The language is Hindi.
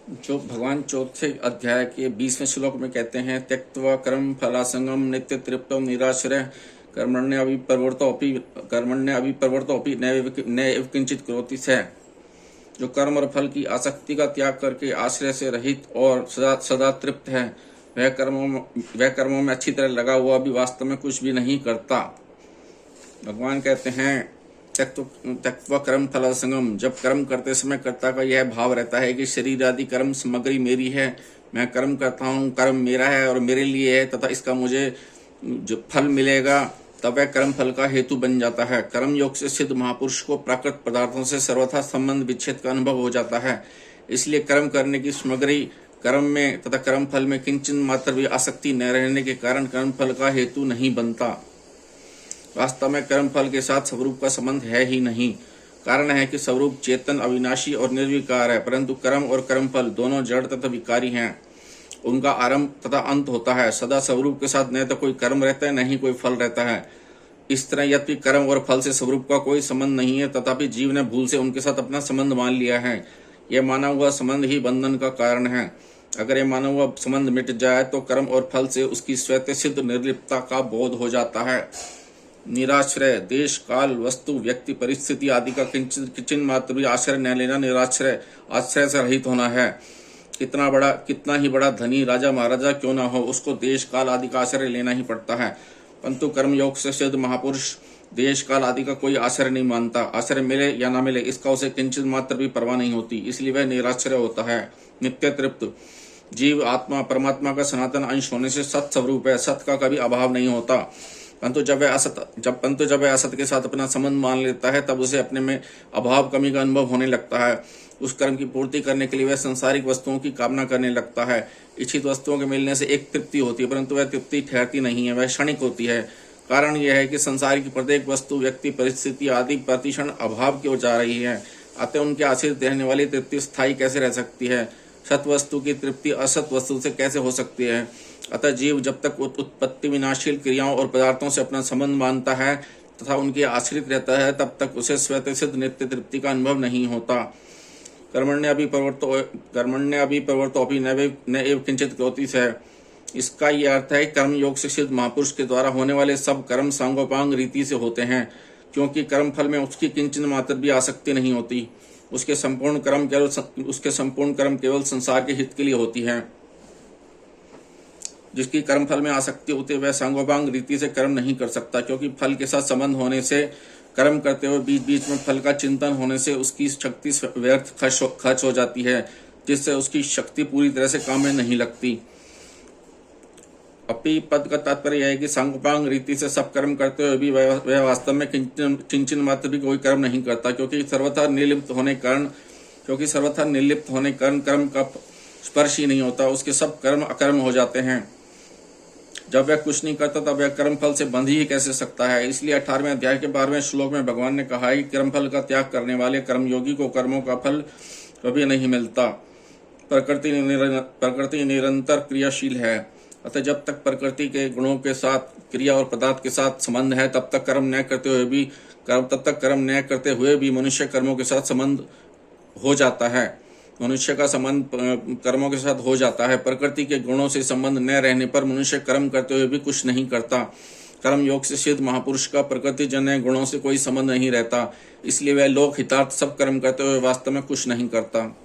जो भगवान चौथे अध्याय के 20वें श्लोक में कहते हैं, त्यक्त्वा कर्म फलासंगम नित्य तृप्तो निराश्रय कर्मण्य अभिप्रवृत्तोऽपि नैव किंचित करोति सः। जो कर्म और फल की आसक्ति का त्याग करके आश्रय से रहित और सदा तृप्त है, वह कर्मों में अच्छी तरह लगा हुआ भी वास्तव में कुछ भी नहीं करता। भगवान कहते हैं, त्यक्त्वा कर्म फल संगम। जब कर्म करते समय कर्ता का यह भाव रहता है कि शरीर आदि कर्म सामग्री मेरी है, मैं कर्म करता हूँ, कर्म मेरा है और मेरे लिए है तथा इसका मुझे जो फल मिलेगा, तब वह कर्म फल का हेतु बन जाता है। कर्म योग से सिद्ध महापुरुष को प्राकृत पदार्थों से सर्वथा संबंध विच्छेद का अनुभव हो जाता है। इसलिए कर्म करने की सामग्री कर्म में तथा कर्म फल में किंचन मात्र भी आसक्ति न रहने के कारण कर्म फल का हेतु नहीं बनता। वास्तव में कर्म फल के साथ स्वरूप का संबंध है ही नहीं। कारण है कि स्वरूप चेतन, अविनाशी और निर्विकार है, परंतु कर्म और कर्म फल दोनों जड़ तथा विकारी हैं। उनका आरंभ तथा अंत होता है। सदा स्वरूप के साथ न तो कोई कर्म रहता है, न ही कोई फल रहता है। इस तरह यद्यपि कर्म और फल से स्वरूप का कोई संबंध नहीं है, तथापि जीव ने भूल से उनके साथ अपना संबंध मान लिया है। यह माना हुआ संबंध ही बंधन का कारण है। अगर यह माना हुआ संबंध मिट जाए तो कर्म और फल से उसकी स्वतः सिद्ध निर्लिप्तता का बोध हो जाता है। निराश्रय, देश काल वस्तु व्यक्ति परिस्थिति आदि का किंचन मात्र भी आश्रय न लेना निराश्रय, आश्रय से रहित होना है। कितना ही बड़ा धनी राजा महाराजा क्यों ना हो, उसको देश काल आदि का आश्रय लेना ही पड़ता है। परंतु कर्मयोग से सिद्ध महापुरुष देश काल आदि का कोई आश्रय नहीं मानता। आश्रय मिले या ना मिले इसका उसे किंचित मात्र भी परवाह नहीं होती, इसलिए वह निराश्रय होता है, नित्य तृप्त। जीव आत्मा परमात्मा का सनातन अंश होने से सत स्वरूप है, सत का कभी अभाव नहीं होता। परंतु जब वह असत के साथ अपना संबंध मान लेता है, तब उसे अपने में अभाव कमी का अनुभव होने लगता है। उस कर्म की पूर्ति करने के लिए वह सांसारिक वस्तुओं की कामना करने लगता है। इच्छित वस्तुओं के मिलने से एक तृप्ति होती है, परंतु वह तृप्ति ठहरती नहीं है, वह क्षणिक होती है। कारण यह है कि संसार की प्रत्येक वस्तु व्यक्ति परिस्थिति आदि प्रतिक्षण अभाव की ओर जा रही है। अतः उनके आश्रित रहने वाली तृप्ति स्थायी कैसे रह सकती है? सत वस्तु की तृप्ति असत वस्तु से कैसे हो सकती है? अतः जीव जब तक उत्पत्ति विनाशील क्रियाओं और पदार्थों से अपना संबंध मानता है तथा उनके आश्रित रहता है, तब तक उसे स्वतः सिद्ध नित्य तृप्ति का अनुभव नहीं होता। कर्मण्यभिप्रवृत्तोऽपि नैव किंचित करोति सः। इसका यह अर्थ है, कर्म योग से सिद्ध महापुरुष के द्वारा होने वाले सब कर्म सांगोपांग रीति से होते हैं, क्योंकि कर्म फल में उसकी किंचन मात्र भी आसक्ति नहीं होती। उसके संपूर्ण कर्म केवल संसार के हित के लिए होती है। जिसकी कर्म फल में आसक्ति होती है, वह सांगोपांग रीति से कर्म नहीं कर सकता, क्योंकि फल के साथ संबंध होने से कर्म करते हुए बीच बीच में फल का चिंतन होने से उसकी शक्ति व्यर्थ खर्च हो जाती है, जिससे उसकी शक्ति पूरी तरह से काम में नहीं लगती। अपि पद का तात्पर्य यह है कि सांगोपांग रीति से सब कर्म करते हुए भी वह वास्तव में किंचन मात्र भी कोई कर्म नहीं करता, क्योंकि सर्वथा निर्लिप्त होने कारण कर्म का स्पर्श ही नहीं होता। उसके सब कर्म अकर्म हो जाते हैं। जब वह कुछ नहीं करता तब वह कर्म फल से बंध ही कैसे सकता है? इसलिए 18वें अध्याय के 12वें श्लोक में भगवान ने कहा है कि कर्म फल का त्याग करने वाले कर्मयोगी को कर्मों का फल कभी नहीं मिलता। प्रकृति निरंतर क्रियाशील है, अतः जब तक प्रकृति के गुणों के साथ क्रिया और पदार्थ के साथ संबंध है, तब तक कर्म न करते हुए भी मनुष्य कर्मों के साथ संबंध हो जाता है। मनुष्य का संबंध कर्मों के साथ हो जाता है। प्रकृति के गुणों से संबंध न रहने पर मनुष्य कर्म करते हुए भी कुछ नहीं करता। कर्म योग से सिद्ध महापुरुष का प्रकृति जन्य गुणों से कोई संबंध नहीं रहता, इसलिए वह लोक हितार्थ सब कर्म करते हुए वास्तव में कुछ नहीं करता।